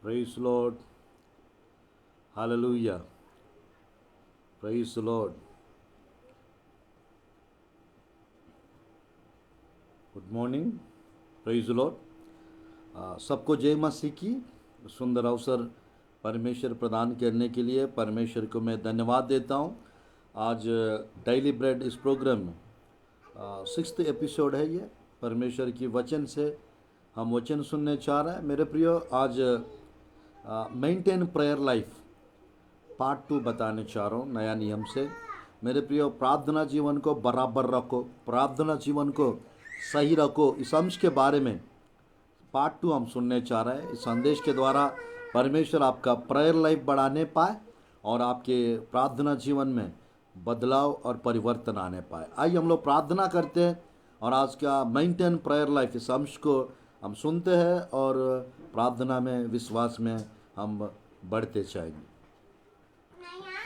Praise the Lord. Hallelujah. Praise the Lord. Good morning. Praise the Lord. सबको जय मसीह की. सुंदर अवसर परमेश्वर प्रदान करने के लिए परमेश्वर को मैं धन्यवाद देता हूँ. आज डेली ब्रेड इस प्रोग्राम में 6th एपिसोड है. ये परमेश्वर की वचन से हम वचन सुनने चाह रहे हैं. मेरे प्रियो, आज मेंटेन प्रेयर लाइफ पार्ट 2 बताने चाह रहा हूँ नया नियम से. मेरे प्रियो, प्रार्थना जीवन को बराबर रखो, प्रार्थना जीवन को सही रखो, इस अंश के बारे में पार्ट 2 हम सुनने चाह रहे हैं. इस संदेश के द्वारा परमेश्वर आपका प्रेयर लाइफ बढ़ाने पाए और आपके प्रार्थना जीवन में बदलाव और परिवर्तन आने पाए. आइए हम लोग प्रार्थना करते हैं और आज का मेंटेन प्रेयर लाइफ इस अंश को हम सुनते हैं और प्रार्थना में, विश्वास में हम बढ़ते जाएंगे.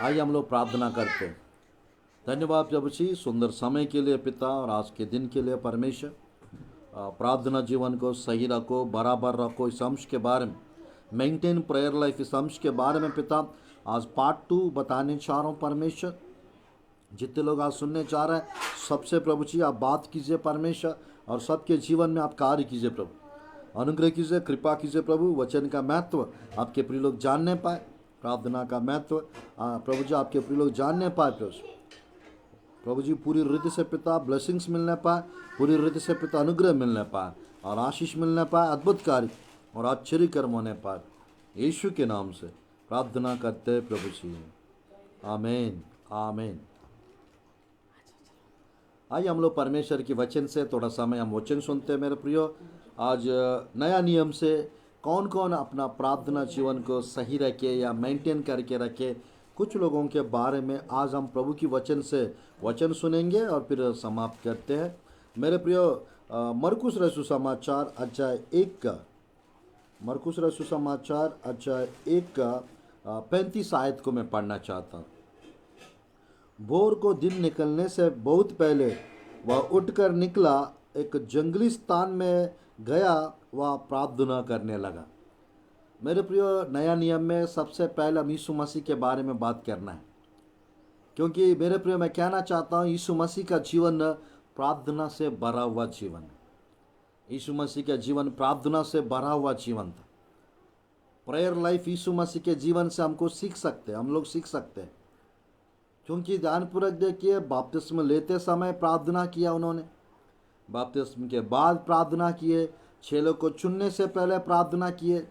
आइए हम लोग प्रार्थना करते हैं. धन्यवाद प्रभु जी, सुंदर समय के लिए पिता, और आज के दिन के लिए परमेश्वर. प्रार्थना जीवन को सही रखो, बराबर रखो, इस अंश के बारे में मेंटेन प्रेयर लाइफ, इस अंश के बारे में पिता आज पार्ट 2 बताने चाह रहा हूँ परमेश्वर. जितने लोग आज सुनने चाह रहे हैं सबसे प्रभु जी आप बात कीजिए परमेश्वर, और सबके जीवन में आप कार्य कीजिए प्रभु. अनुग्रह कीजिए, कृपा कीजिए प्रभु. वचन का महत्व आपके प्रिय लोग जानने पाए, प्रार्थना का महत्व प्रभु जी आपके प्रिय लोग जानने पाए. प्रभु जी पूरी रीति से पिता ब्लेसिंग्स मिलने पाए, पूरी रीति से पिता अनुग्रह मिलने पाए और आशीष मिलने पाए, अद्भुत कार्य और आश्चर्य कर्म होने पाए. यीशु के नाम से प्रार्थना करते हैं प्रभु जी, आमीन आमीन. आइए हम लोग परमेश्वर की वचन से थोड़ा समय हम वचन सुनते हैं. मेरे प्रियो, आज नया नियम से कौन कौन अपना प्रार्थना जीवन को सही रखे या मेंटेन करके रखे, कुछ लोगों के बारे में आज हम प्रभु की वचन से वचन सुनेंगे और फिर समाप्त करते हैं. मेरे प्रियो, मरकुस रसूल समाचार अध्याय 1 का, मरकुस रसूल समाचार अध्याय 1 का 35 आयत को मैं पढ़ना चाहता हूँ. भोर को दिन निकलने से बहुत पहले वह उठकर निकला, एक जंगली स्थान में गया, वह प्रार्थना करने लगा. मेरे प्रियो, नया नियम में सबसे पहले हम यीशु मसीह के बारे में बात करना है, क्योंकि मेरे प्रियो मैं कहना चाहता हूँ यीशु मसीह का जीवन प्रार्थना से भरा हुआ जीवन है. यीशु मसीह का जीवन प्रार्थना से भरा हुआ जीवन था. प्रेयर लाइफ यीशु मसीह के जीवन से हमको सीख सकते हैं, हम लोग सीख सकते हैं. क्योंकि ध्यानपूर्वक देखिए, बपतिस्मा लेते समय प्रार्थना किया उन्होंने, बपतिस्मा के बाद प्रार्थना किए, चेलों को चुनने से पहले प्रार्थना किए.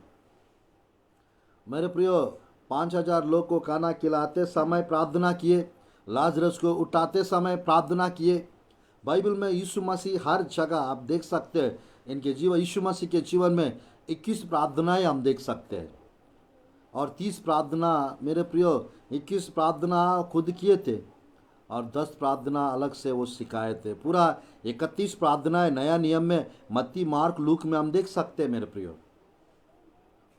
मेरे प्रियो, 5000 लोग को खाना खिलाते समय प्रार्थना किए, लाजरस को उठाते समय प्रार्थना किए. बाइबल में यीशु मसीह हर जगह आप देख सकते हैं, इनके जीवन, यीशु मसीह के जीवन में 21 प्रार्थनाएं हम देख सकते हैं और 30 प्रार्थना, मेरे प्रियो 21 प्रार्थना खुद किए थे और 10 प्रार्थना अलग से वो सिखाए थे. पूरा 31 प्रार्थनाएं नया नियम में मत्ती, मार्क, लूक में हम देख सकते हैं. मेरे प्रियो,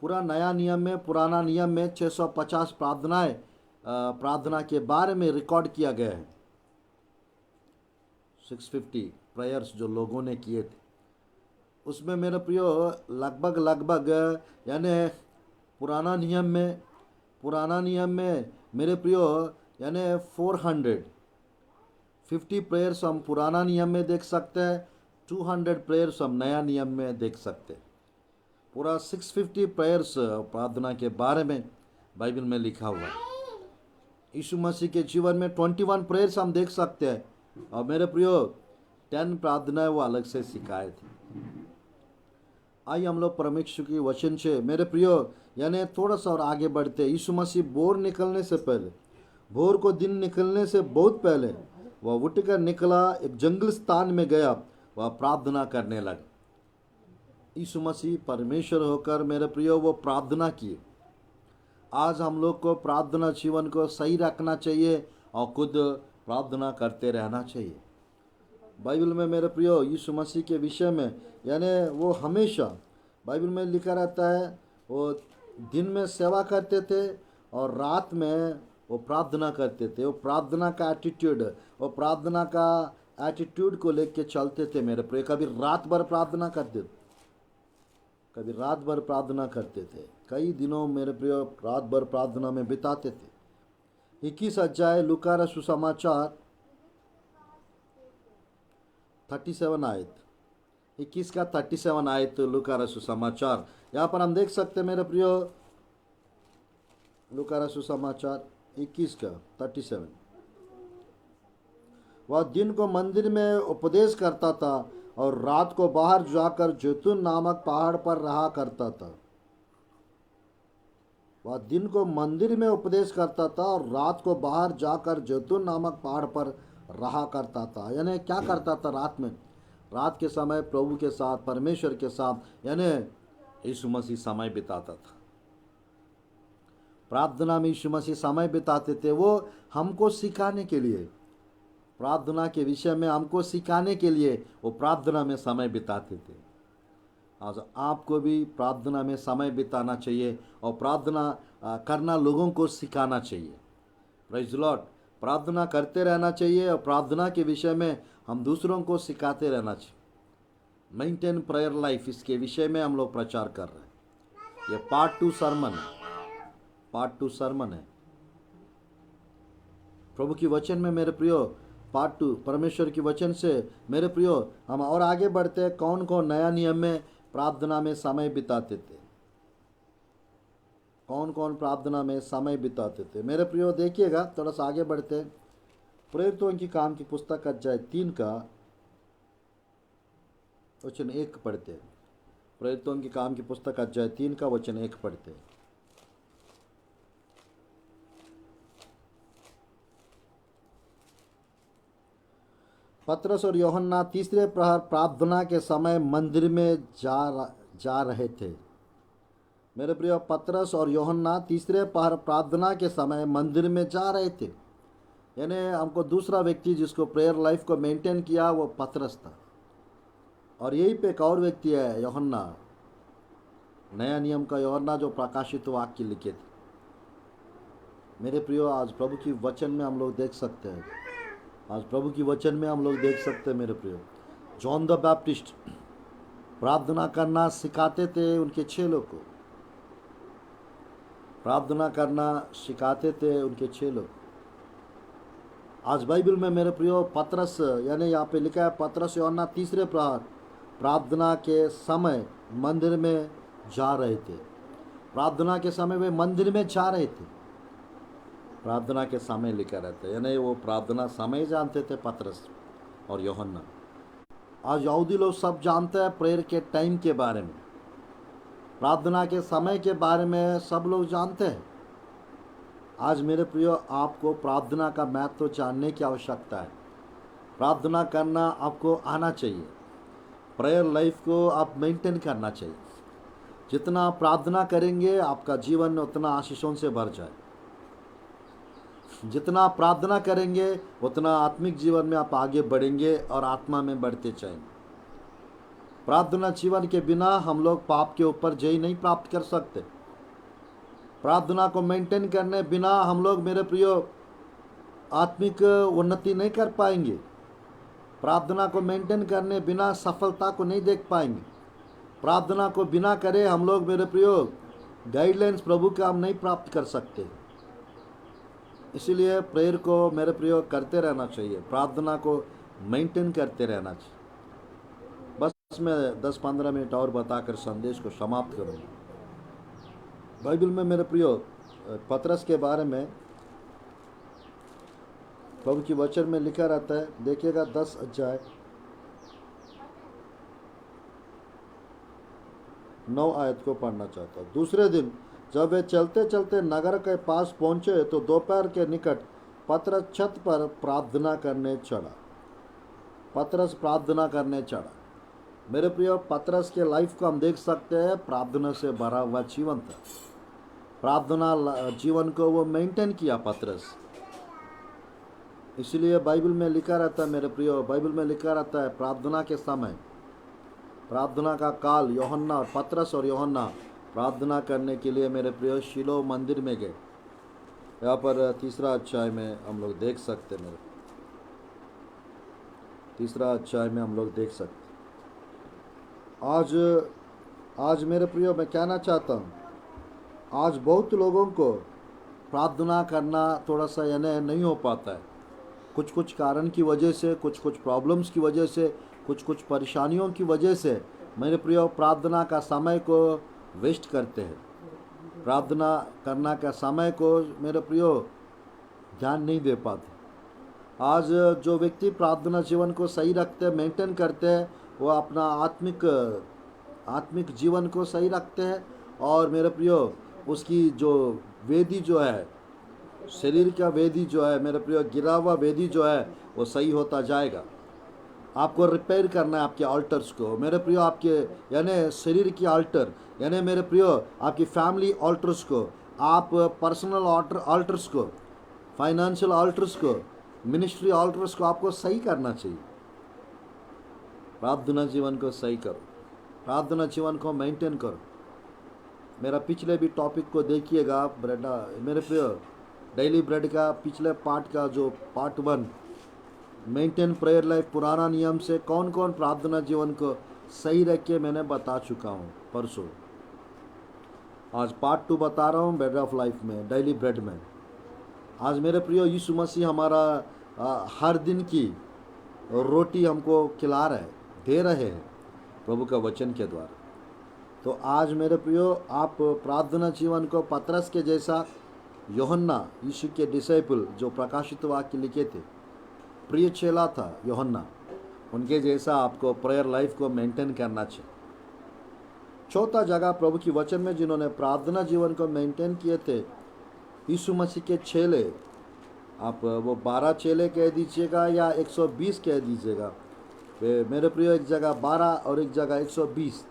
पूरा नया नियम में, पुराना नियम में 650 प्रार्थनाएं प्रार्थना के बारे में रिकॉर्ड किया गया है. 650 प्रेयर्स जो लोगों ने किए थे, उसमें मेरे प्रियो लगभग यानी पुराना नियम में मेरे प्रियो यानी 450 प्रेयर्स हम पुराना नियम में देख सकते हैं, 200 प्रेयर्स हम नया नियम में देख सकते हैं. पूरा 650 प्रेयर्स प्रार्थना के बारे में बाइबल में लिखा हुआ है. यीशु मसीह के जीवन में 21 प्रेयर्स हम देख सकते हैं और मेरे प्रियो 10 प्रार्थनाएं वो अलग से सिखाए थे. आइए हम लोग परमेश्वर की वचन से मेरे प्रियो यानी थोड़ा सा और आगे बढ़ते. यीशु मसीह भोर को दिन निकलने से बहुत पहले वह उठकर निकला, एक जंगल स्थान में गया, वह प्रार्थना करने लगा. यीशु मसीह परमेश्वर होकर मेरे प्रियो वो प्रार्थना किए. आज हम लोग को प्रार्थना जीवन को सही रखना चाहिए और खुद प्रार्थना करते रहना चाहिए. बाइबल में मेरे प्रियो यीशु मसीह के विषय में यानी वो हमेशा बाइबल में लिखा रहता है, वो दिन में सेवा करते थे और रात में वो प्रार्थना करते थे. वो प्रार्थना का एटीट्यूड को लेके चलते थे. मेरे प्रिय, कभी रात भर प्रार्थना करते थे, कभी रात भर प्रार्थना करते थे, कई दिनों मेरे प्रिय रात भर प्रार्थना में बिताते थे। 21 अध्याय लूका रचित सुसमाचार 37 आयत, 21 का 37 आयत लूका रचित सुसमाचार। यहाँ पर हम देख सकते हैं मेरे प्रिय, लूका रचित सुसमाचार 21 का 37। वह दिन को मंदिर में उपदेश करता था और रात को बाहर जाकर जैतून नामक पहाड़ पर रहा करता था। वह दिन को मंदिर में उपदेश करता था और रात को बाहर जाकर जैतून नामक पहाड़ पर रहा करता था। यानी क्या करता था? रात में, रात के समय प्रभु के साथ, परमेश्वर के साथ, यानी यीशु मसीह समय बिताता था। प्रार्थना में यीशु मसीह समय बिताते थे। वो हमको सिखाने के लिए, प्रार्थना के विषय में हमको सिखाने के लिए वो प्रार्थना में समय बिताते थे। आज आपको भी प्रार्थना में समय बिताना चाहिए और प्रार्थना करना लोगों को सिखाना चाहिए। Praise the Lord. प्रार्थना करते रहना चाहिए और प्रार्थना के विषय में हम दूसरों को सिखाते रहना चाहिए। मेंटेन प्रेयर लाइफ, इसके विषय में हम लोग प्रचार कर रहे हैं। ये पार्ट 2 सरमन है, पार्ट 2 सरमन है प्रभु की वचन में मेरे प्रियो। पार्ट 2 परमेश्वर की वचन से मेरे प्रियो हम और आगे बढ़ते हैं। कौन कौन नया नियम में प्रार्थना में समय बिताते थे? कौन कौन प्रार्थना में समय बिताते थे? मेरे प्रियो देखिएगा, थोड़ा सा आगे बढ़ते हैं। प्रेरितों की काम की पुस्तक अध्याय 3 का वचन 1 पढ़ते हैं। प्रेरितों की काम की पुस्तक अध्याय 3 का वचन 1 पढ़ते हैं। पतरस और यूहन्ना तीसरे प्रहर प्रार्थना के समय मंदिर में जा रहे थे। मेरे प्रिय, पतरस और यूहन्ना तीसरे प्रहर प्रार्थना के समय मंदिर में जा रहे थे। यानी हमको दूसरा व्यक्ति जिसको प्रेयर लाइफ को मेंटेन किया वो पतरस था, और यही पे एक और व्यक्ति है यूहन्ना, नया नियम का यूहन्ना, जो प्रकाशित वाक्य लिखे थे। मेरे प्रियो, आज प्रभु की वचन में हम लोग देख सकते हैं, आज प्रभु की वचन में हम लोग देख सकते हैं मेरे प्रियो, जॉन द बैप्टिस्ट प्रार्थना करना सिखाते थे उनके चेलों को, प्रार्थना करना सिखाते थे उनके चेलों को। आज बाइबल में मेरे प्रियो पतरस, यानी यहाँ पे लिखा है पतरस यूहन्ना तीसरे प्रहर प्रार्थना के समय मंदिर में जा रहे थे। प्रार्थना के समय वे मंदिर में जा रहे थे। प्रार्थना के समय लिखा रहता है, यानी वो प्रार्थना समय जानते थे पतरस और यूहन्ना। आज यहूदी लोग सब जानते हैं प्रेयर के टाइम के बारे में, प्रार्थना के समय के बारे में सब लोग जानते हैं। आज मेरे प्रियो, आपको प्रार्थना का महत्व जानने की आवश्यकता है। प्रार्थना करना आपको आना चाहिए। प्रेयर लाइफ को आप मेंटेन करना चाहिए। जितना आप प्रार्थना करेंगे आपका जीवन उतना आशीषों से भर जाए। जितना आप प्रार्थना करेंगे उतना आत्मिक जीवन में आप आगे बढ़ेंगे और आत्मा में बढ़ते जाएंगे। प्रार्थना जीवन के बिना हम लोग पाप के ऊपर जय नहीं प्राप्त कर सकते। प्रार्थना को मेंटेन करने बिना हम लोग मेरे प्रियो आत्मिक उन्नति नहीं कर पाएंगे। प्रार्थना को मेंटेन करने बिना सफलता को नहीं देख पाएंगे। प्रार्थना को बिना करे हम लोग मेरे प्रियो गाइडलाइंस प्रभु का हम नहीं प्राप्त कर सकते। इसलिए प्रेयर को मेरे प्रियो करते रहना चाहिए, प्रार्थना को मेंटेन करते रहना चाहिए। बस मैं 10-15 मिनट और बताकर संदेश को समाप्त करूँगा। बाइबल में मेरे प्रियो पतरस के बारे में प्रभु की वचन में लिखा रहता है, देखिएगा 10 अध्याय 9 आयत को पढ़ना चाहता हूँ। दूसरे दिन जब वे चलते चलते नगर के पास पहुँचे तो दोपहर के निकट पतरस छत पर प्रार्थना करने चढ़ा। पतरस प्रार्थना करने चढ़ा। मेरे प्रिय, पतरस के लाइफ को हम देख सकते हैं, प्रार्थना से भरा हुआ जीवन था। प्रार्थना जीवन को वो मेंटेन किया पतरस। इसलिए बाइबल में लिखा रहता है मेरे प्रियो, बाइबल में लिखा रहता है प्रार्थना के समय, प्रार्थना का काल यूहन्ना और पतरस और यूहन्ना प्रार्थना करने के लिए मेरे प्रियो शीलो मंदिर में गए। यहाँ पर तीसरा अध्याय में हम लोग देख सकते हैं, मेरे तीसरा अध्याय में हम लोग देख सकते। आज आज मेरे प्रियो मैं कहना चाहता हूँ, आज बहुत लोगों को प्रार्थना करना थोड़ा सा यानी नहीं हो पाता है। कुछ कुछ कारण की वजह से, कुछ कुछ प्रॉब्लम्स की वजह से, कुछ कुछ परेशानियों की वजह से मेरे प्रियो प्रार्थना का समय को वेस्ट करते हैं। प्रार्थना करना का समय को मेरे प्रियो ध्यान नहीं दे पाते। आज जो व्यक्ति प्रार्थना जीवन को सही रखते हैं, मेंटेन करते हैं, वो अपना आत्मिक जीवन को सही रखते हैं। और मेरे प्रियो उसकी जो वेदी जो है, शरीर का वेदी जो है मेरे प्रियो, गिरा हुआ वेदी जो है वो सही होता जाएगा। आपको रिपेयर करना है आपके ऑल्टर्स को मेरे प्रियो, आपके यानी शरीर की ऑल्टर, यानी मेरे प्रियो आपकी फैमिली ऑल्टर्स को, आप पर्सनल ऑल्टर्स को, फाइनेंशियल ऑल्टर्स को, मिनिस्ट्री ऑल्टर्स को आपको सही करना चाहिए। प्रार्थना जीवन को सही करो, प्रार्थना जीवन को मेंटेन करो। मेरा पिछले भी टॉपिक को देखिएगा मेरे प्रियो, डेली ब्रेड का पिछले पार्ट का जो पार्ट 1 मेंटेन प्रेयर लाइफ, पुराना नियम से कौन कौन प्रार्थना जीवन को सही रख के मैंने बता चुका हूँ परसों। आज पार्ट 2 बता रहा हूँ ब्रेड ऑफ लाइफ में, डेली ब्रेड में। आज मेरे प्रियो यीशु मसीह हमारा हर दिन की रोटी हमको खिला रहे, दे रहे हैं प्रभु का वचन के द्वारा। तो आज मेरे प्रियो आप प्रार्थना जीवन को पतरस के जैसा, यूहन्ना यीशु के डिसाइपल जो प्रकाशित वाक्य लिखे थे, प्रिय चेला था यूहन्ना, उनके जैसा आपको प्रेयर लाइफ को मेंटेन करना चाहिए। चौथा जगह प्रभु की वचन में जिन्होंने प्रार्थना जीवन को मेंटेन किए थे, यीशु मसीह के चेले। आप वो 12 चेले कह दीजिएगा या 120 कह दीजिएगा, वे मेरे प्रियो एक जगह 12 और एक जगह 120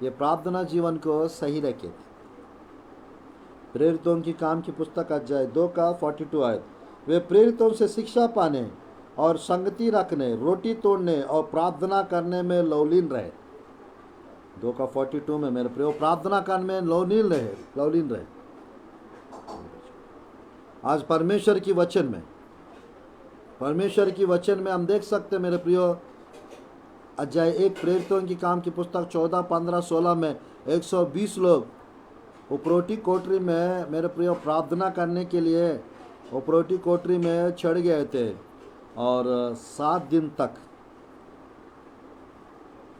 ये प्रार्थना जीवन को सही रखे थे। प्रेरितों की काम की पुस्तक अध्याय 2 का 42 आयत, वे प्रेरितों से शिक्षा पाने और संगति रखने, रोटी तोड़ने और प्रार्थना करने में लवलीन रहे। 2 का 42 में मेरे प्रियो प्रार्थना करने में लवलीन रहे। आज परमेश्वर की वचन में हम देख सकते हैं मेरे प्रियो, अध्याय 1 प्रेरितों की काम की पुस्तक 14, 15, 16 में 120 लोग उपरोटी कोठरी में मेरे प्रियो प्रार्थना करने के लिए उपरोटी कोठरी में चढ़ गए थे और 7 दिन तक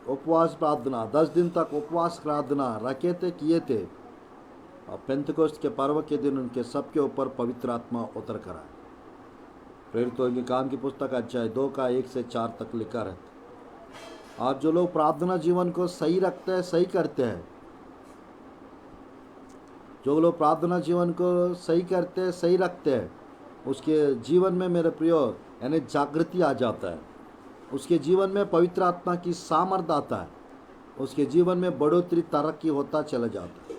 उपवास प्रार्थना, 10 दिन तक उपवास प्रार्थना रखे थे, किए थे। और पेंतकोस्त के पर्व के दिन उनके सबके ऊपर पवित्र आत्मा उतर कर आए। प्रेरितों की काम की पुस्तक अध्याय 2 का 1 से 4 तक लिखा रहता। आज जो लोग प्रार्थना जीवन को सही रखते हैं, सही करते हैं, जो लोग प्रार्थना जीवन को सही करते हैं, सही रखते हैं, उसके जीवन में मेरे प्रियो यानी जागृति आ जाता है, उसके जीवन में पवित्र आत्मा की सामर्थ आता है, उसके जीवन में बढ़ोतरी तरक्की होता चला जाता है।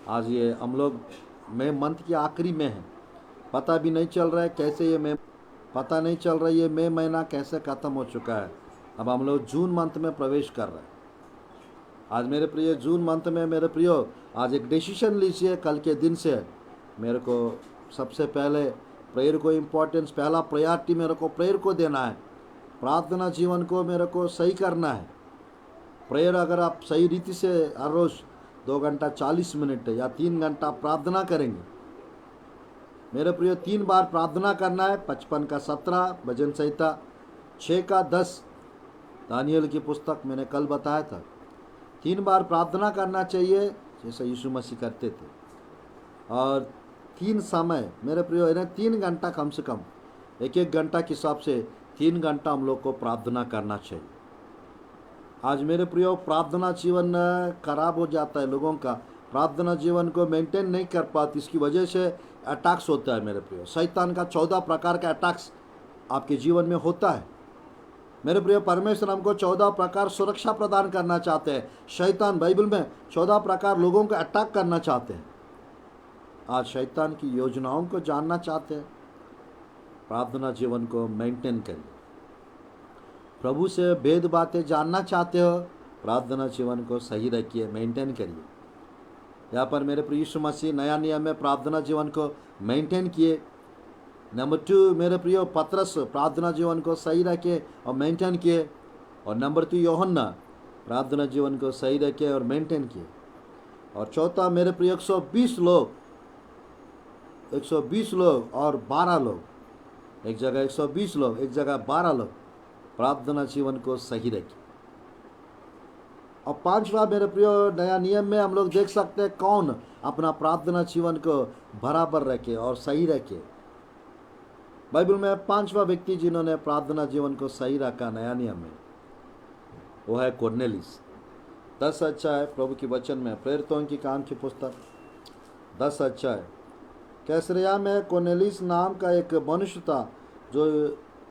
आज ये हम लोग मई मंथ की आखिरी में हैं, पता भी नहीं चल रहा है कैसे ये मई महीना कैसे ख़त्म हो चुका है। अब हम लोग जून मंथ में प्रवेश कर रहे हैं। आज मेरे प्रिय जून मंथ में मेरे प्रियो आज एक डिसीजन लीजिए, कल के दिन से मेरे को सबसे पहले प्रेयर को इम्पोर्टेंस, पहला प्रायोरिटी मेरे को प्रेयर को देना है। प्रार्थना जीवन को मेरे को सही करना है। प्रेयर अगर आप सही रीति से हर रोज़ 2 घंटा 40 मिनट या 3 घंटा प्रार्थना करेंगे मेरे प्रियो, 3 बार प्रार्थना करना है। 55 का 17 भजन संहिता, 6 का 10 दानियल की पुस्तक मैंने कल बताया था। 3 बार प्रार्थना करना चाहिए जैसे यीशु मसीह करते थे। और 3 समय मेरे प्रियो यानी 3 घंटा कम से कम, 1-1 घंटा के हिसाब से 3 घंटा हम लोग को प्रार्थना करना चाहिए। आज मेरे प्रियो प्रार्थना जीवन खराब हो जाता है, लोगों का प्रार्थना जीवन को मेंटेन नहीं कर पाती, इसकी वजह से अटैक्स होता है मेरे प्रियो। शैतान का 14 प्रकार का अटैक्स आपके जीवन में होता है मेरे प्रियो। परमेश्वर हमको 14 प्रकार सुरक्षा प्रदान करना चाहते हैं। शैतान बाइबल में 14 प्रकार लोगों को अटैक करना चाहते हैं। आज शैतान की योजनाओं को जानना चाहते हैं, प्रार्थना जीवन को मेंटेन करिए। प्रभु से भेद बातें जानना चाहते हो, प्रार्थना जीवन को सही रखिए, मेंटेन करिए। यहाँ पर मेरे प्रिय यीशु मसीह नया नियम में प्रार्थना जीवन को मेंटेन किए। नंबर 2 मेरे प्रियो पतरस प्रार्थना जीवन को सही रखे और मेंटेन किए। और नंबर 3 यूहन्ना प्रार्थना जीवन को सही रखे और मेंटेन किए। और चौथा मेरे प्रिय 120 लोग, 120 लोग और 12 लोग, एक जगह 120 लोग, एक जगह 12 लोग प्रार्थना जीवन को सही रखे। और पांचवा मेरे प्रियो नया नियम में हम लोग देख सकते हैं कौन अपना प्रार्थना जीवन को बराबर रखे और सही रखे। बाइबल में पांचवा व्यक्ति जिन्होंने प्रार्थना जीवन को सही रखा नया नियम में, वो है कोर्नेलियस। 10 अध्याय प्रभु के वचन में, प्रेरितों की काम की पुस्तक 10 अध्याय। कैसरिया में कोर्नेलियस नाम का एक मनुष्य था जो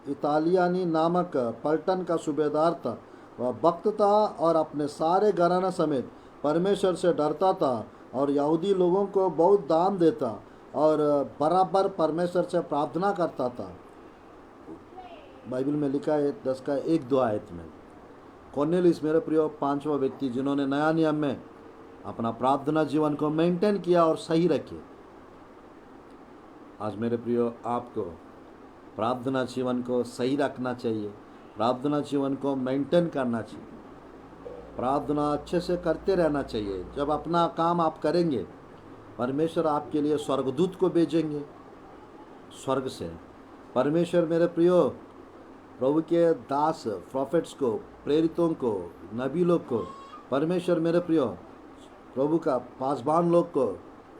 इतालियानी नामक पलटन का सूबेदार था। वह भक्त था और अपने सारे घराना समेत परमेश्वर से डरता था और यहूदी लोगों को बहुत दान देता और बराबर परमेश्वर से प्रार्थना करता था। बाइबल में लिखा है 10 का 1-2 आयत में। कोर्नेलियस मेरे प्रियो पांचवा व्यक्ति जिन्होंने नया नियम में अपना प्रार्थना जीवन को मेंटेन किया और सही रखे। आज मेरे प्रियो आपको प्रार्थना जीवन को सही रखना चाहिए, प्रार्थना जीवन को मेंटेन करना चाहिए, प्रार्थना अच्छे से करते रहना चाहिए। जब अपना काम आप करेंगे, परमेश्वर आपके लिए स्वर्गदूत को भेजेंगे स्वर्ग से। परमेश्वर मेरे प्रियो प्रभु के दास प्रॉफिट्स को, प्रेरितों को, नबी लोग को, परमेश्वर मेरे प्रियो प्रभु का पासबान लोग को,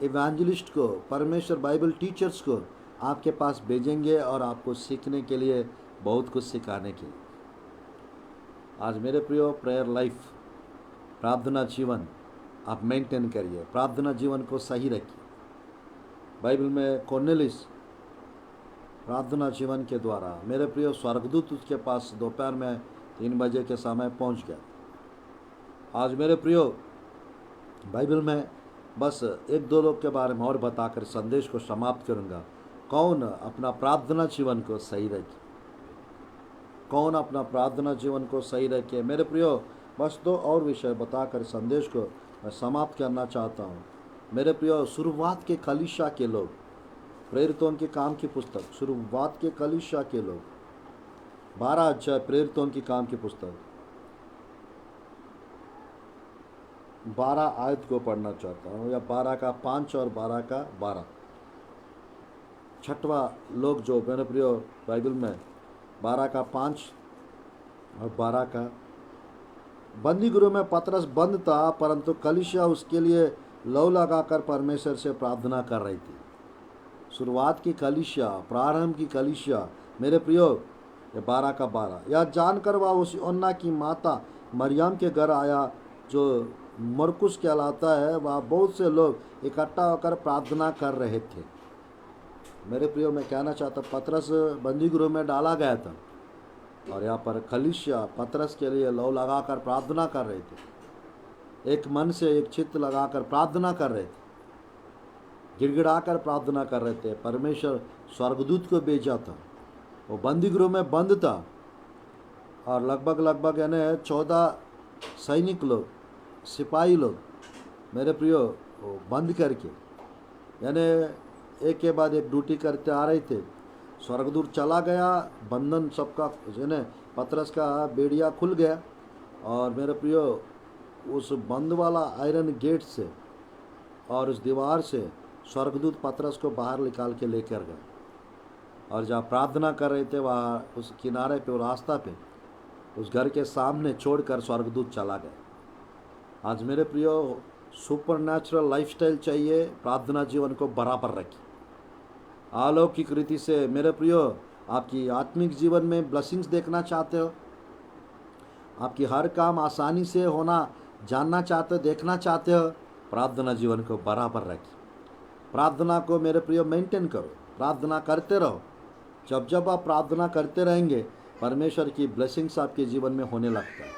इवेंजलिस्ट को, परमेश्वर बाइबल टीचर्स को आपके पास भेजेंगे और आपको सीखने के लिए, बहुत कुछ सिखाने के लिए। आज मेरे प्रियो प्रेयर लाइफ, प्रार्थना जीवन आप मेंटेन करिए, प्रार्थना जीवन को सही रखिए। बाइबल में कोर्नेलियस प्रार्थना जीवन के द्वारा मेरे प्रियो स्वर्गदूत उसके पास दोपहर में 3 बजे के समय पहुंच गया। आज मेरे प्रियो बाइबल में बस 1-2 लोग के बारे में और बताकर संदेश को समाप्त करूंगा। कौन अपना प्रार्थना जीवन को सही रखे, कौन अपना प्रार्थना जीवन को सही रखे। मेरे प्रियो बस 2 और विषय बताकर संदेश को मैं समाप्त करना चाहता हूँ। मेरे प्रियो शुरुआत के कलीसिया के लोग, प्रेरितों के काम की पुस्तक, शुरुआत के कलीसिया के लोग, 12 अध्याय प्रेरितों की काम की पुस्तक 12 आयत को पढ़ना चाहता हूँ, या 12 का 5 और 12 का 12। छठवा लोग जो मेरे प्रियो बाइबल में 12 का 5 और 12 का। बंदी गृह में पतरस बंद था, परंतु कलीसिया उसके लिए लौ लगाकर परमेश्वर से प्रार्थना कर रही थी। शुरुआत की कलीसिया, प्रारंभ की कलीसिया मेरे प्रियो, ये 12 का 12। यह जानकर वह उस अन्ना की माता मरियम के घर आया जो मरकुस कहलाता है। वह बहुत से लोग इकट्ठा होकर प्रार्थना कर रहे थे। मेरे प्रियो मैं कहना चाहता, पतरस बंदी गृह में डाला गया था और यहाँ पर कलीसिया पतरस के लिए लौ लगाकर प्रार्थना कर रहे थे। एक मन से, एक चित्त लगाकर प्रार्थना कर रहे थे, गिड़गिड़ाकर प्रार्थना कर रहे थे। परमेश्वर स्वर्गदूत को भेजा था। वो बंदी गृह में बंद था और लगभग यानी 14 सैनिक लोग, सिपाही लोग मेरे प्रियो वो बंद करके, यानी एक के बाद एक ड्यूटी करते आ रहे थे। स्वर्गदूत चला गया, बंधन सबका यानी पतरस का बेड़िया खुल गया और मेरे प्रियो उस बंद वाला आयरन गेट से और उस दीवार से स्वर्गदूत पतरस को बाहर निकाल के लेकर गए। और जहाँ प्रार्थना कर रहे थे वहाँ उस किनारे पे, वो रास्ता पे, उस घर के सामने छोड़कर स्वर्गदूत चला गया। आज मेरे प्रियो सुपर नेचुरल लाइफस्टाइल चाहिए, प्रार्थना जीवन को बराबर रखिए। अलौकिक रीति से मेरे प्रियो आपकी आत्मिक जीवन में ब्लेसिंग्स देखना चाहते हो, आपकी हर काम आसानी से होना जानना चाहते हो, देखना चाहते हो, प्रार्थना जीवन को बराबर रखिए। प्रार्थना को मेरे प्रियो मेंटेन करो, प्रार्थना करते रहो। जब जब आप प्रार्थना करते रहेंगे, परमेश्वर की ब्लेसिंग्स आपके जीवन में होने लगता है।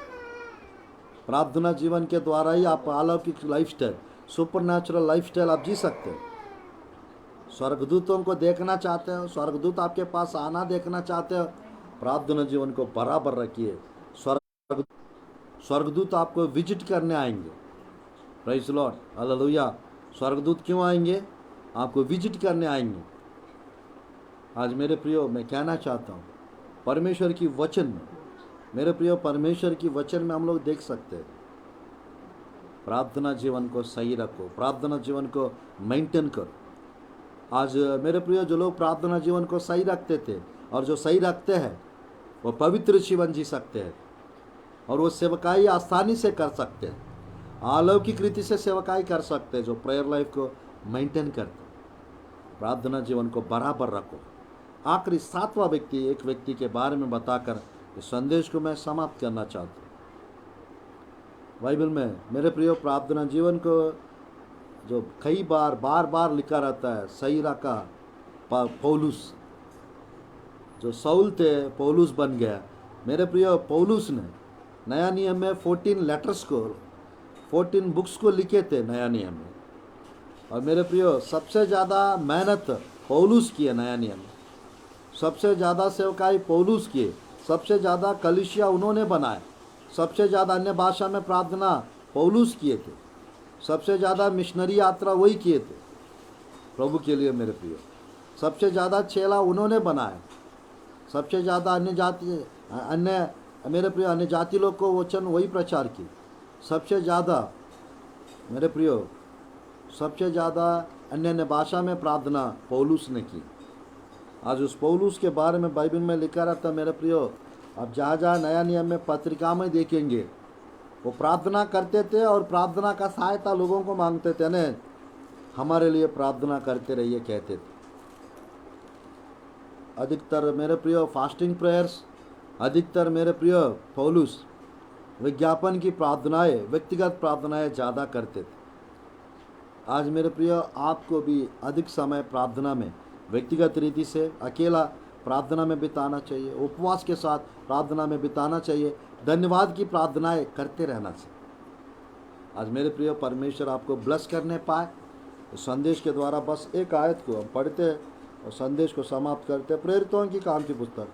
प्रार्थना जीवन के द्वारा ही आप अलौकिक लाइफस्टाइल, सुपर नेचुरल लाइफस्टाइल आप जी सकते हो। स्वर्गदूतों को देखना चाहते हो, स्वर्गदूत आपके पास आना देखना चाहते हो, प्रार्थना जीवन को बराबर रखिए। स्वर्गदूत आपको विजिट करने आएंगे। Praise Lord, hallelujah. स्वर्गदूत क्यों आएंगे? आपको विजिट करने आएंगे। आज मेरे प्रियो मैं कहना चाहता हूँ, परमेश्वर की वचन में मेरे प्रिय, परमेश्वर की वचन में हम लोग देख सकते हैं, प्रार्थना जीवन को सही रखो, प्रार्थना जीवन को मेंटेन करो। आज मेरे प्रिय, जो लोग प्रार्थना जीवन को सही रखते थे और जो सही रखते हैं वो पवित्र जीवन जी सकते हैं और वो सेवकाई आसानी से कर सकते हैं, अलौकिक रीति से सेवकाई कर सकते हैं, जो प्रेयर लाइफ को मेंटेन करते हैं। प्रार्थना जीवन को बराबर रखो। आखिरी 7वां व्यक्ति, एक व्यक्ति के बारे में बताकर इस संदेश को मैं समाप्त करना चाहता हूँ। बाइबल में मेरे प्रियो, प्रार्थना जीवन को जो कई बार बार बार लिखा रहता है, सही रखा पौलुस, जो साउल थे पौलुस बन गया। मेरे प्रियो, पौलुस ने नया नियम में 14 लेटर्स को, 14 बुक्स को लिखे थे नया नियम में। और मेरे प्रियो, सबसे ज़्यादा मेहनत पौलुस की है नया नियम में, सबसे ज़्यादा सेवकाई पौलुस किए, सबसे ज़्यादा कलीसिया उन्होंने बनाए, सबसे ज़्यादा अन्य भाषा में प्रार्थना पौलुस किए थे, सबसे ज़्यादा मिशनरी यात्रा वही किए थे प्रभु के लिए। मेरे प्रियो, सबसे ज़्यादा चेला उन्होंने बनाए, सबसे ज़्यादा मेरे प्रियो अन्य जाति लोग को वचन वही प्रचार की, सबसे ज़्यादा मेरे प्रियो, सबसे ज़्यादा अन्य भाषा में प्रार्थना पौलुस ने की। आज उस पौलुस के बारे में बाइबल में लिखा रहता मेरे प्रियो। अब जहाँ जहाँ नया नियम में पत्रिका में देखेंगे, वो प्रार्थना करते थे और प्रार्थना का सहायता लोगों को मांगते थे, ने हमारे लिए प्रार्थना करते रहिए कहते थे। अधिकतर मेरे प्रियो फास्टिंग प्रेयर्स, अधिकतर मेरे प्रियो पौलुस विज्ञापन की प्रार्थनाएं, व्यक्तिगत प्रार्थनाएं ज़्यादा करते थे। आज मेरे प्रियो, आपको भी अधिक समय प्रार्थना में व्यक्तिगत रीति से अकेला प्रार्थना में बिताना चाहिए, उपवास के साथ प्रार्थना में बिताना चाहिए, धन्यवाद की प्रार्थनाएं करते रहना चाहिए। आज मेरे प्रिय, परमेश्वर आपको ब्लेस करने पाए। इस संदेश के द्वारा बस एक आयत को हम पढ़ते हैं और संदेश को समाप्त करते हैं। प्रेरितों की काम की पुस्तक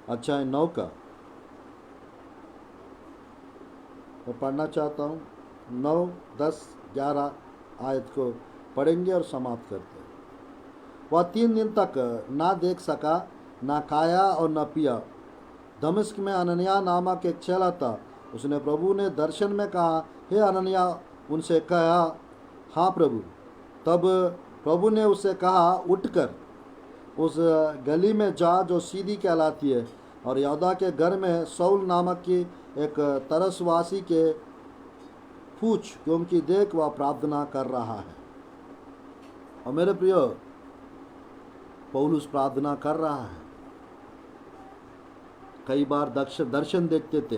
अध्याय 9 का मैं पढ़ना चाहता हूँ। 9, 10, 11 आयत को पढ़ेंगे और समाप्त करते हैं। वह 3 दिन तक ना देख सका, ना खाया और न पिया। दमिश्क में अनन्या नामक एक चेला था। उसने प्रभु ने दर्शन में कहा, हे अनन्या। उनसे कहा, हाँ प्रभु। तब प्रभु ने उससे कहा, उठकर उस गली में जा जो सीधी कहलाती है और यहूदा के घर में शाऊल नामक की एक तरसवासी के पूछ, क्योंकि देख वह प्रार्थना कर रहा है। और मेरे प्रियो, पौलुस प्रार्थना कर रहा है। कई बार दर्शन देखते थे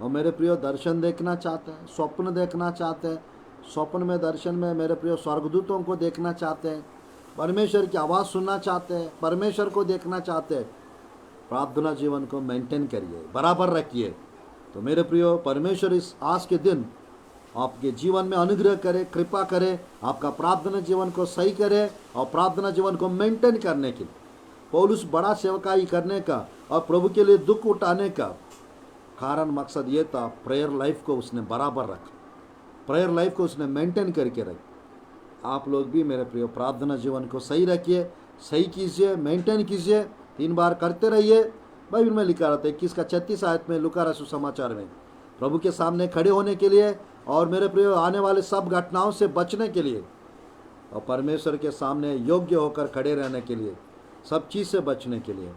और मेरे प्रियो, दर्शन देखना चाहते हैं, स्वप्न देखना चाहते हैं, स्वप्न में दर्शन में मेरे प्रियो स्वर्गदूतों को देखना चाहते हैं, परमेश्वर की आवाज़ सुनना चाहते हैं, परमेश्वर को देखना चाहते हैं। प्रार्थना जीवन को मेंटेन करिए, बराबर रखिए। तो मेरे प्रियो, परमेश्वर इस आज के दिन आपके जीवन में अनुग्रह करे, कृपा करे, आपका प्रार्थना जीवन को सही करे और प्रार्थना जीवन को मेंटेन करने के लिए। पौलुस बड़ा सेवकाई करने का और प्रभु के लिए दुख उठाने का कारण मकसद ये था, प्रेयर लाइफ को उसने बराबर रखा, प्रेयर लाइफ को उसने मेंटेन करके रखा। आप लोग भी मेरे प्रिय, प्रार्थना जीवन को सही रखिए, सही कीजिए, मेंटेन कीजिए, 3 बार करते रहिए। बाइबल में लिखा रहता है 21 का 36 आयत में, लूका रसूल समाचार में, प्रभु के सामने खड़े होने के लिए और मेरे प्रिय आने वाले सब घटनाओं से बचने के लिए और परमेश्वर के सामने योग्य होकर खड़े रहने के लिए, सब चीज़ से बचने के लिए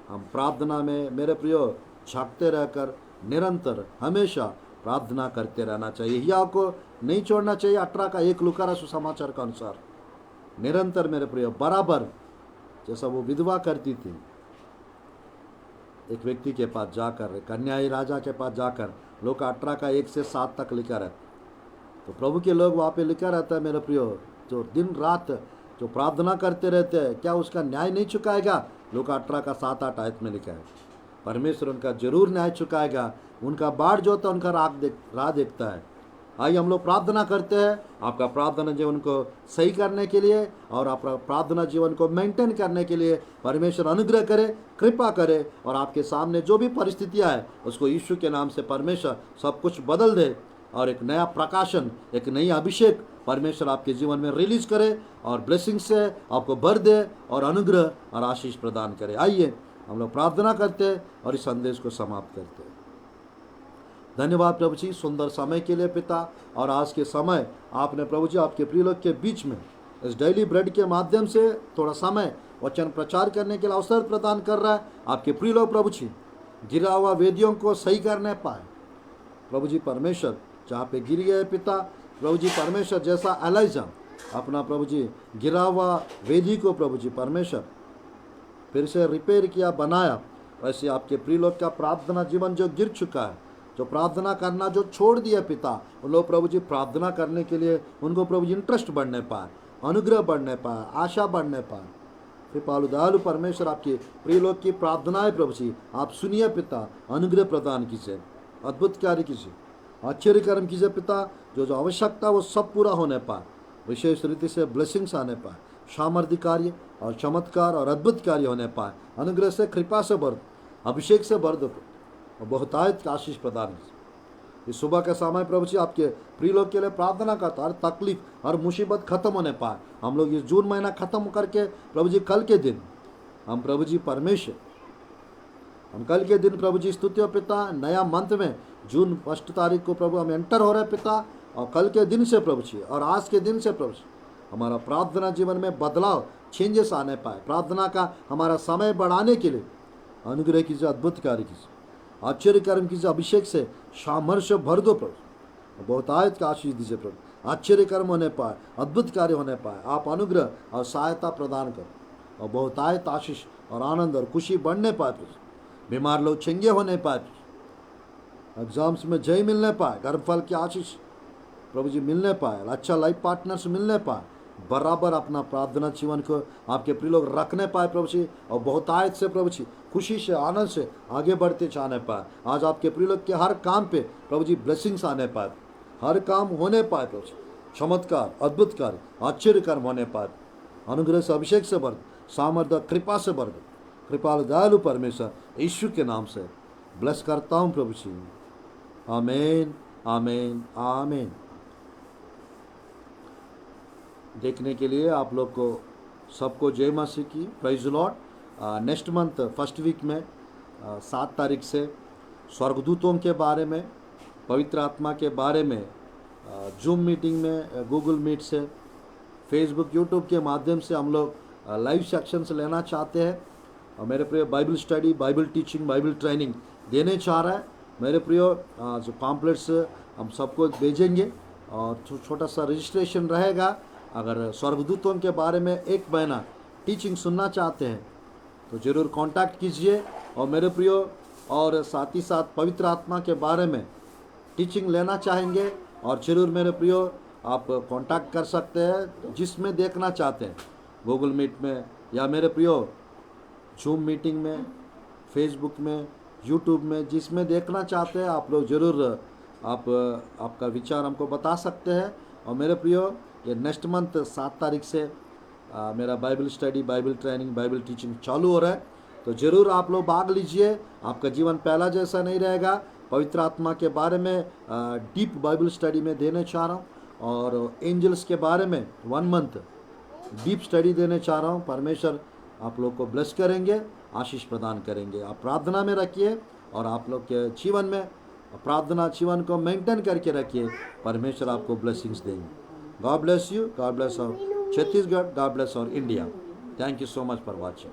हम प्रार्थना में मेरे प्रियो झांकते रहकर निरंतर हमेशा प्रार्थना करते रहना चाहिए। यह आपको नहीं छोड़ना चाहिए। 18 का 1 लूका रसूल समाचार के अनुसार निरंतर मेरे प्रियो बराबर, जैसा वो विधवा करती थी, एक व्यक्ति के पास जाकर, कन्याई राजा के पास जाकर, लूका 18 का 1 से 7 तक लिखा रहता। तो प्रभु के लोग वहाँ पे लिखा रहता है मेरे प्रियो, जो दिन रात जो प्रार्थना करते रहते हैं, क्या उसका न्याय नहीं चुकाएगा? लूका 18 का 7-8 आयत में लिखा है, परमेश्वर उनका जरूर न्याय चुकाएगा। उनका बाढ़ जो होता है उनका राह देखता है। आइए हम लोग प्रार्थना करते हैं आपका प्रार्थना जीवन को सही करने के लिए और आपका प्रार्थना जीवन को मेंटेन करने के लिए। परमेश्वर अनुग्रह करे, कृपा करे और आपके सामने जो भी परिस्थितियां है उसको यीशु के नाम से परमेश्वर सब कुछ बदल दे और एक नया प्रकाशन, एक नई अभिषेक परमेश्वर आपके जीवन में रिलीज करे और ब्लेसिंग से आपको भर दे और अनुग्रह और आशीष प्रदान करे। आइए हम लोग प्रार्थना करते हैं और इस संदेश को समाप्त करते हैं। धन्यवाद प्रभु जी सुंदर समय के लिए पिता, और आज के समय आपने प्रभु जी आपके प्रिय लोग के बीच में इस डेली ब्रेड के माध्यम से थोड़ा समय वचन प्रचार करने के लिए अवसर प्रदान कर रहा है। आपके प्रिय लोग प्रभु जी गिरा हुआ वेदियों को सही करने पाए प्रभु जी परमेश्वर, जहाँ पे गिर गए पिता प्रभु जी परमेश्वर, जैसा एलाइजा अपना प्रभु जी गिरा हुआ वेदी को प्रभु जी परमेश्वर फिर से रिपेयर किया, बनाया, वैसे आपके प्रिय लोग का प्रार्थना जीवन जो गिर चुका है, जो प्रार्थना करना जो छोड़ दिया पिता, उन लोग प्रभु जी प्रार्थना करने के लिए उनको प्रभु जी इंटरेस्ट बढ़ने पाए, अनुग्रह बढ़ने पाए, आशा बढ़ने पाए। कृपालु दयालु परमेश्वर आपकी प्रिय लोग की प्रार्थनाएं प्रभु जी आप सुनिए पिता, अनुग्रह प्रदान कीजिए, अद्भुत कार्य कीजिए, आश्चर्य कर्म कीजिए पिता, जो जो आवश्यकता वो सब पूरा होने पाए, विशेष रीति से ब्लेसिंग्स आने पाए, सामर्थ्य कार्य और चमत्कार और अद्भुत कार्य होने पाए, अनुग्रह से कृपा से भर, अभिषेक से भर दो और बहुतायत का आशीष प्रदान कीजिए। इस सुबह के समय प्रभु जी आपके प्रिय लोग के लिए प्रार्थना करता, हर तकलीफ हर मुसीबत खत्म होने पाए। हम लोग इस जून महीना खत्म करके प्रभु जी कल के दिन हम प्रभु जी परमेश्वर हम कल के दिन प्रभु जी स्तुति पिता नया मंथ में जून 1 तारीख को प्रभु हम एंटर हो रहे पिता, और कल के दिन से प्रभु जी और आज के दिन से प्रभु जी हमारा प्रार्थना जीवन में बदलाव चेंजेस आने पाए, प्रार्थना का हमारा समय बढ़ाने के लिए अनुग्रह कीजिए, अद्भुत कार्य कीजिए, आश्चर्य कर्म कीजिए, अभिषेक से सामर्थ्य भर दो प्रभु, बहुतायत का आशीष दीजिए प्रभु, आश्चर्य कर्म होने पाए, अद्भुत कार्य होने पाए, आप अनुग्रह और सहायता प्रदान करो और बहुतायत आशीष और आनंद और खुशी बढ़ने पाए प्रभु, बीमार लोग चंगे होने पाए, एग्जाम्स में जय मिलने पाए, गर्भफल की आशीष प्रभु जी मिलने पाए, अच्छा लाइफ पार्टनर्स मिलने पाए, बराबर अपना प्रार्थना जीवन को आपके प्रिय लोग रखने पाए प्रभु जी, और बहुतायत से प्रभु जी खुशी से आनंद से आगे बढ़ते जाने पाए। आज आपके प्रिय लोग के हर काम पे प्रभु जी ब्लेसिंग्स आने पाए, हर काम होने पाए प्रभु जी, चमत्कार अद्भुत कार्य आश्चर्य कर्म होने पाए, अनुग्रह से अभिषेक से भर, सामर्थ्य कृपा से भर, कृपालु दयालु परमेश्वर यीशु के नाम से ब्लेस करता हूँ प्रभु जी, आमीन आमीन आमीन। देखने के लिए आप लोग को सबको जय मसीह की, praise Lord. Next month first week में 7 तारीख से स्वर्गदूतों के बारे में, पवित्र आत्मा के बारे में जूम मीटिंग में, गूगल मीट से, फेसबुक यूट्यूब के माध्यम से हम लोग लाइव सेक्शंस लेना चाहते हैं। और मेरे प्रिय Bible study, Bible teaching, Bible training देने चाह रहा है। मेरे प्रिय जो पॉम्पलेट्स हम सबको भेजेंगे और छोटा सा रजिस्ट्रेशन रहेगा। अगर स्वर्गदूतों के बारे में 1 महीना टीचिंग सुनना चाहते हैं तो ज़रूर कांटेक्ट कीजिए। और मेरे प्रियो और साथ ही साथ पवित्र आत्मा के बारे में टीचिंग लेना चाहेंगे और ज़रूर मेरे प्रियो आप कांटेक्ट कर सकते हैं, जिसमें देखना चाहते हैं, गूगल मीट में या मेरे प्रियो जूम मीटिंग में, फेसबुक में, यूट्यूब में, जिसमें देखना चाहते हैं आप लोग ज़रूर आपका विचार हमको बता सकते हैं। और मेरे प्रियो ये नेक्स्ट मंथ 7 तारीख से मेरा Bible study, Bible training, Bible teaching चालू हो रहा है, तो ज़रूर आप लोग भाग लीजिए। आपका जीवन पहला जैसा नहीं रहेगा। पवित्र आत्मा के बारे में डीप बाइबल स्टडी में देने चाह रहा हूँ, और एंजल्स के बारे में 1 मंथ डीप स्टडी देने चाह रहा हूँ। परमेश्वर आप लोग को ब्लेस करेंगे, आशीष प्रदान करेंगे। आप प्रार्थना में रखिए और आप लोग के जीवन में प्रार्थना जीवन को मेंटेन करके रखिए, परमेश्वर आपको ब्लेसिंग्स देंगे। God bless you. God bless our Chhattisgarh. God bless our India. Thank you so much for watching.